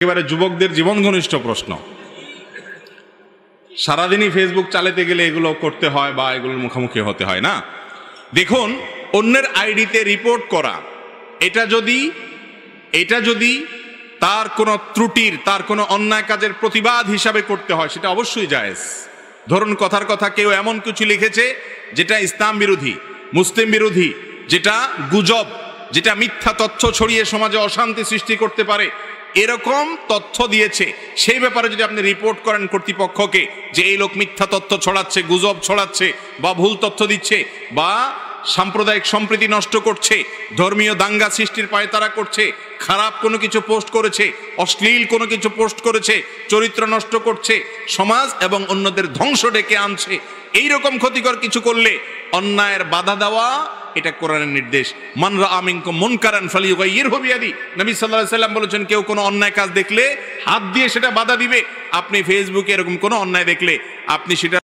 একেবারে যুবকদের জীবন ঘনিষ্ঠ প্রশ্ন। সারাদিনই ফেসবুক চালাতে গেলে এগুলো করতে হয় বা এগুলোর মুখোমুখি হতে হয় না। দেখুন, অন্যের আইডিতে রিপোর্ট করা, এটা যদি তার কোনো ত্রুটির, তার কোনো অন্যায় কাজের প্রতিবাদ হিসাবে করতে হয়, সেটা অবশ্যই জায়েজ। ধরুন, কথার কথা কেউ এমন কিছু লিখেছে যেটা ইসলাম বিরোধী, মুসলিম বিরোধী, যেটা গুজব, যেটা মিথ্যা তথ্য ছড়িয়ে সমাজে অশান্তি সৃষ্টি করতে পারে, এরকম তথ্য দিয়েছে, সেই ব্যাপারে যদি আপনি রিপোর্ট করেন কর্তৃপক্ষকে যে এই লোক মিথ্যা তথ্য ছড়াচ্ছে, গুজব ছড়াচ্ছে বা ভুল তথ্য দিচ্ছে বা সাম্প্রদায়িক সম্প্রীতি নষ্ট করছে, ধর্মীয় দাঙ্গা সৃষ্টির পায়তারা করছে, খারাপ কোনো কিছু পোস্ট করেছে, অশ্লীল কোনো কিছু পোস্ট করেছে, চরিত্র নষ্ট করছে, সমাজ এবং অন্যদের ধ্বংস ডেকে আনছে, এইরকম ক্ষতিকর কিছু করলে অন্যায়ের বাধা দেওয়া, এটা কোরআনের নির্দেশ। মান রাআ মিনকুম মুনকারান ফালিয়ুগাইয়িরহু বিয়াদি। নবী সাল্লাল্লাহু আলাইহি ওয়াসাল্লাম বলেছেন, কেউ কোনো অন্যায় কাজ দেখলে হাত দিয়ে সেটা বাধা দিবে। আপনি ফেসবুকে এরকম কোনো অন্যায় দেখলে আপনি সেটা